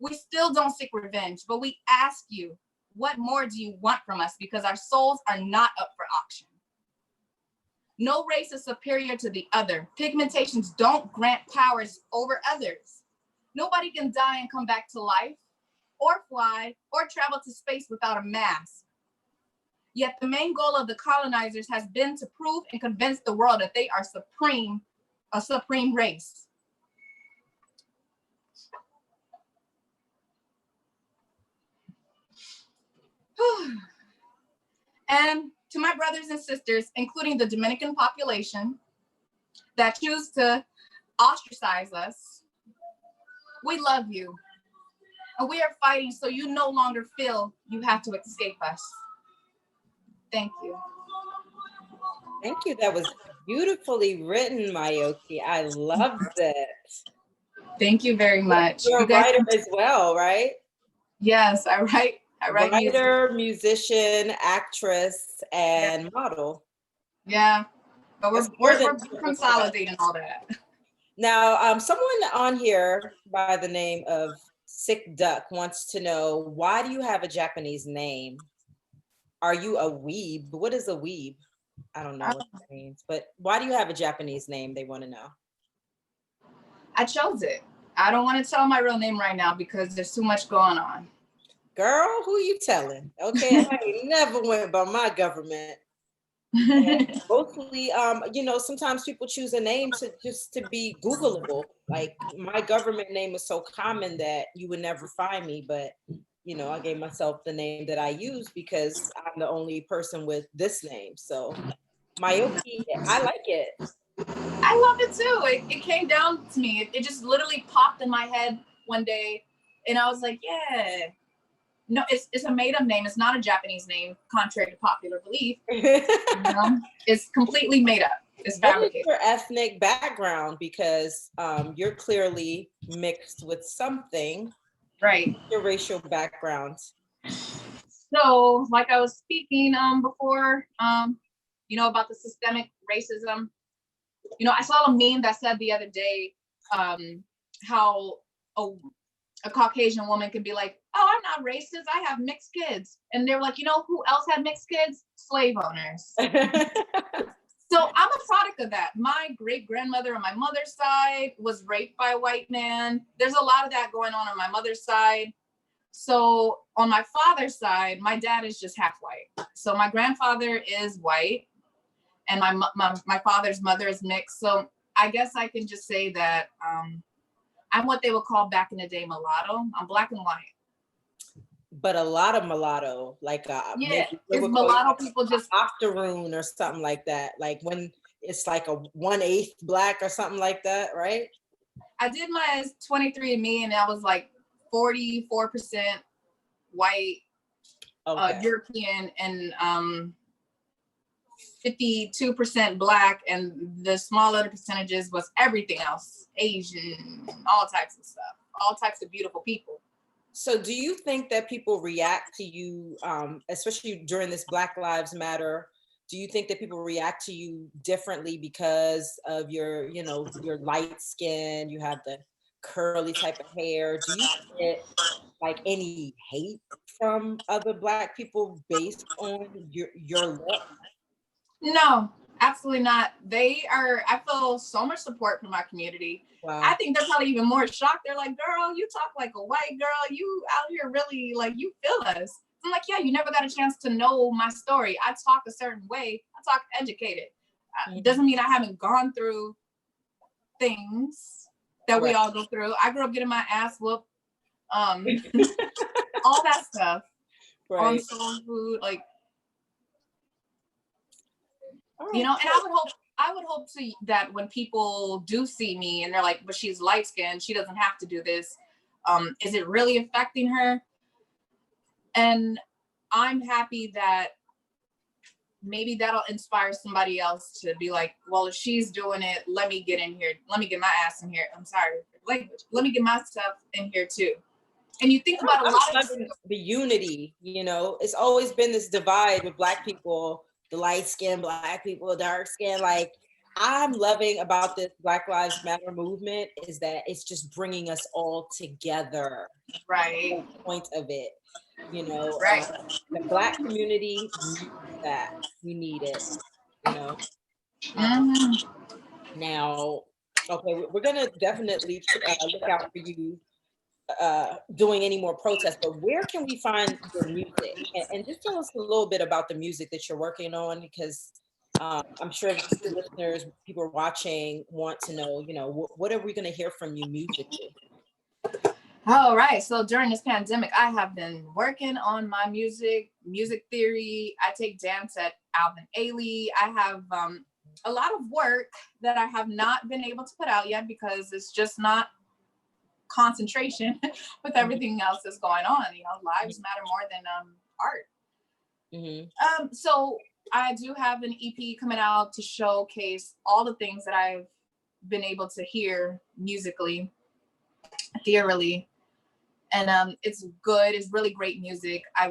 We still don't seek revenge, but we ask you, what more do you want from us? Because our souls are not up for auction. No race is superior to the other. Pigmentations don't grant powers over others. Nobody can die and come back to life, or fly, or travel to space without a mask. Yet the main goal of the colonizers has been to prove and convince the world that they are supreme, a supreme race. And to my brothers and sisters, including the Dominican population that choose to ostracize us, we love you. And we are fighting so you no longer feel you have to escape us. Thank you. Thank you. That was beautifully written, Miyoki. I loved it. Thank you very much. You're You a guys, writer as well, right? yes, I write music. Writer, musician, actress, and model. Yeah, but That's we're more than- consolidating all that. Now, someone on here by the name of Sick Duck wants to know, why do you have a Japanese name? Are you a weeb? What is a weeb? I don't know what that means, but why do you have a Japanese name? They want to know. I chose it. I don't want to tell my real name right now because there's too much going on. Girl, who you telling? Okay, I ain't never went by my government. And mostly, you know, sometimes people choose a name to be Googleable. Like my government name is so common that you would never find me, but you know, I gave myself the name that I use because I'm the only person with this name. So Miyoki, I like it. I love it too. It came down to me. It just literally popped in my head one day, and I was like, yeah. No, it's a made-up name. It's not a Japanese name, contrary to popular belief. You know? It's completely made up. It's fabricated. What is your ethnic background? Because you're clearly mixed with something. Right. Your racial background. So, like I was speaking before, you know, about the systemic racism. You know, I saw a meme that said the other day how a Caucasian woman could be like, oh, I'm not racist, I have mixed kids. And they're like, you know who else had mixed kids? Slave owners. So I'm a product of that. My great grandmother on my mother's side was raped by a white man. There's a lot of that going on my mother's side. So on my father's side, my dad is just half white. So my grandfather is white and my father's mother is mixed. So I guess I can just say that I'm what they would call back in the day mulatto. I'm black and white. But a lot of mulatto, like yeah, it's mulatto people just octoroon or something like that. Like when it's like a 1/8 black or something like that, right? I did my 23andMe and I was like 44% white, okay. European, and 52% black, and the small other percentages was everything else, Asian, all types of stuff, all types of beautiful people. So do you think that people react to you, especially during this Black Lives Matter, do you think that people react to you differently because of your, you know, your light skin, you have the curly type of hair? Do you get like any hate from other Black people based on your look? No, absolutely not. I feel so much support from my community. Wow. I think they're probably even more shocked. They're like, girl, you talk like a white girl. You out here really, like, you feel us. I'm like, yeah, you never got a chance to know my story. I talk a certain way. I talk educated. Doesn't mean I haven't gone through things that we all go through. I grew up getting my ass whooped. All that stuff. Right. On soul food, like, you know, and I would hope that when people do see me and they're like, but she's light skinned, she doesn't have to do this. Is it really affecting her? And I'm happy that maybe that'll inspire somebody else to be like, well, if she's doing it, let me get in here. Let me get my ass in here. I'm sorry for language. Let me get my stuff in here too. And you think about a lot of the unity, you know, it's always been this divide with Black people, the light skinned Black people, dark skin. Like, I'm loving about this Black Lives Matter movement is that it's just bringing us all together. Right. The point of it, you know, Right. the Black community needs that. We need it, you know. Mhm. Now, okay, we're gonna definitely look out for you doing any more protests, but where can we find your music? And just tell us a little bit about the music that you're working on, because I'm sure listeners, people watching want to know, you know, what are we going to hear from you musically? All right. So during this pandemic, I have been working on my music theory. I take dance at Alvin Ailey. I have a lot of work that I have not been able to put out yet because it's just not concentration with everything else that's going on. You know, lives matter more than art. So I do have an EP coming out to showcase all the things that I've been able to hear musically, theorily. And it's good. It's really great music. I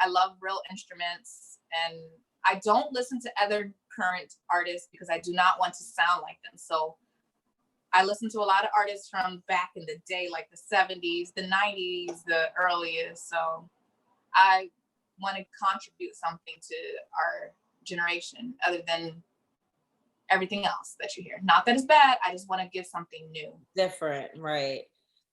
love real instruments, and I don't listen to other current artists because I do not want to sound like them. So I listen to a lot of artists from back in the day, like the 70s, the 90s, the earliest. So I want to contribute something to our generation other than everything else that you hear. Not that it's bad. I just want to give something new. Different, right.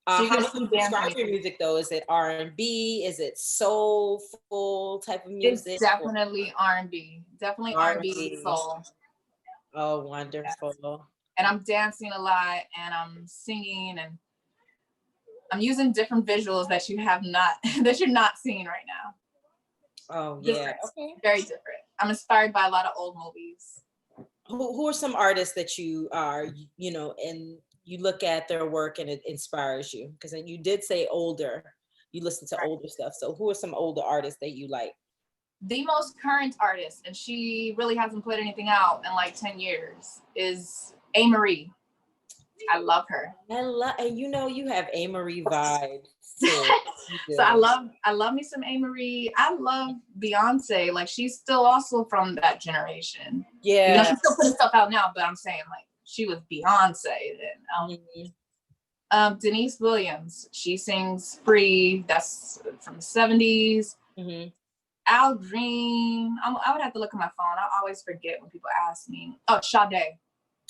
So How would you describe your music though? Is it R&B? Is it soulful type of music? It's definitely R&B. Definitely R&B and soul. Oh, wonderful. Yes. And I'm dancing a lot, and I'm singing, and I'm using different visuals that you're not seeing right now. Oh, Different. Yeah. Okay. Very different. I'm inspired by a lot of old movies. Who are some artists that you are, you know, and you look at their work and it inspires you? Because you did say older, you listen to older stuff. So who are some older artists that you like? The most current artist, and she really hasn't put anything out in like 10 years, is A. Marie. I love her. And you know, you have A. Marie vibes too. So I love me some A. Marie. I love Beyonce. Like, she's still also from that generation. Yeah. You know, she's still putting stuff out now, but I'm saying like she was Beyonce then. Denise Williams, she sings Free. That's from the 70s. Al Green. I would have to look at my phone. I always forget when people ask me. Oh, Sade.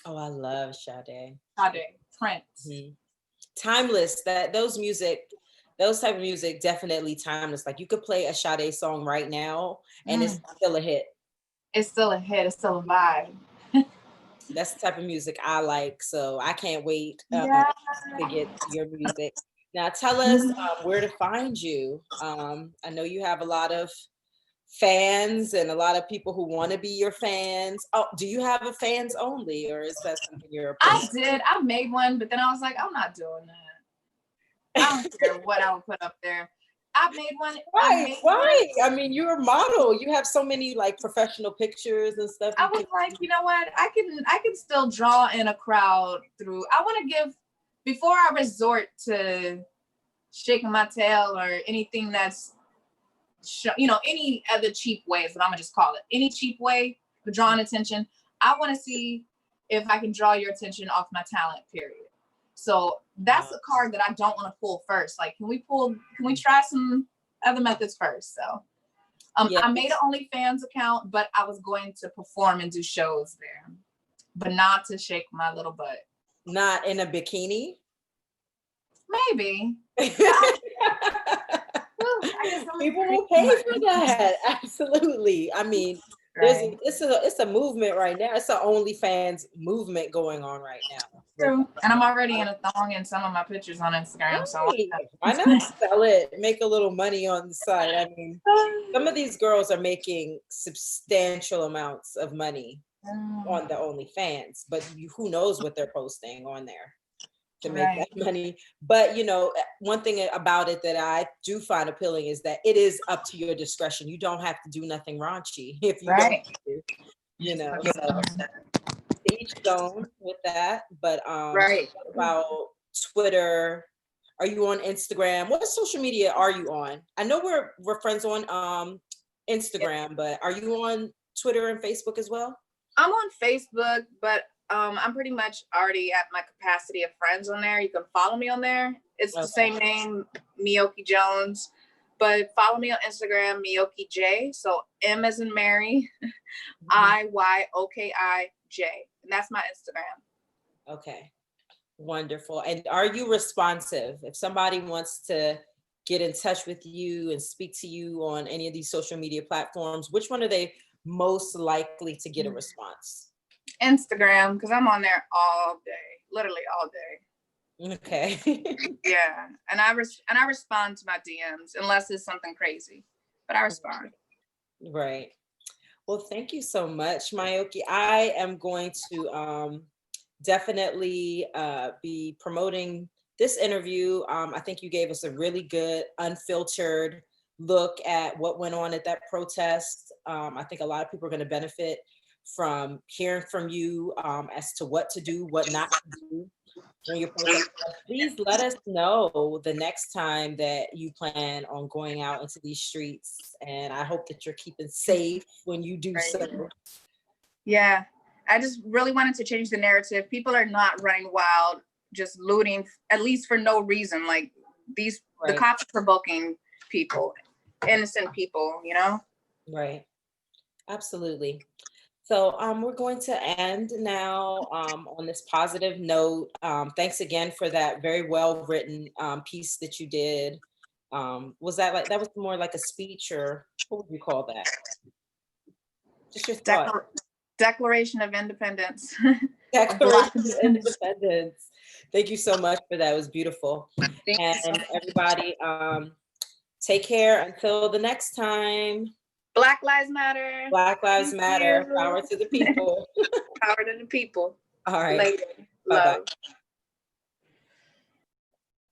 Oh, I love Sade. Sade. Prince. Timeless. Those type of music, definitely timeless. Like, you could play a Sade song right now and it's still a hit. It's still a hit. It's still a vibe. That's the type of music I like. So I can't wait to get your music. Now tell us where to find you. I know you have a lot of fans and a lot of people who want to be your fans. Oh, do you have a fans only, or is that something you're I did. I made one, but then I was like, I'm not doing that. I don't care what I would put up there. I made one. Right. I mean, you're a model. You have so many like professional pictures and stuff. I was like, you know what? I can still draw in a crowd through. I want to give, before I resort to shaking my tail or anything that's, you know, any other cheap ways, but I'm gonna just call it any cheap way for drawing attention. I want to see if I can draw your attention off my talent, period. So that's a card that I don't want to pull first. Like, can we try some other methods first? So I made an OnlyFans account, but I was going to perform and do shows there, but not to shake my little butt. Not in a bikini? Maybe. People will pay for that. Absolutely. I mean, it's a movement right now. It's an OnlyFans movement going on right now. True. And I'm already in a thong in some of my pictures on Instagram. So why not sell it? Make a little money on the side. I mean, some of these girls are making substantial amounts of money on the OnlyFans, but who knows what they're posting on there to make that money. But you know, one thing about it that I do find appealing is that it is up to your discretion. You don't have to do nothing raunchy if you don't want to, you know. So each zone with that. But about Twitter, are you on Instagram? What social media are you on? I know we're friends on Instagram, but are you on Twitter and Facebook as well? I'm on Facebook, but I'm pretty much already at my capacity of friends on there. You can follow me on there. It's the same name, Miyoki Jones. But follow me on Instagram, Miyoki J. So M as in Mary, IYOKIJ. And that's my Instagram. Okay. Wonderful. And are you responsive? If somebody wants to get in touch with you and speak to you on any of these social media platforms, which one are they most likely to get a response? Instagram, because I'm on there all day, literally all day. Okay. Yeah, and I respond to my DMs unless it's something crazy, but I respond. Right. Well, thank you so much, Miyoki. I am going to definitely be promoting this interview. I think you gave us a really good, unfiltered look at what went on at that protest. I think a lot of people are going to benefit from hearing from you as to what to do, what not to do. Please let us know the next time that you plan on going out into these streets. And I hope that you're keeping safe when you do so. Yeah, I just really wanted to change the narrative. People are not running wild, just looting, at least for no reason. Like the cops are provoking people, innocent people, you know? Right. Absolutely. So we're going to end now on this positive note. Thanks again for that very well written piece that you did. Was that more like a speech, or what would you call that? Just your thought. Declaration of Independence. Declaration of Independence. Thank you so much for that. It was beautiful. And everybody, take care until the next time. Black Lives Matter. Black Lives Matter. Power to the people. Power to the people. All right. Later. Bye-bye. Love.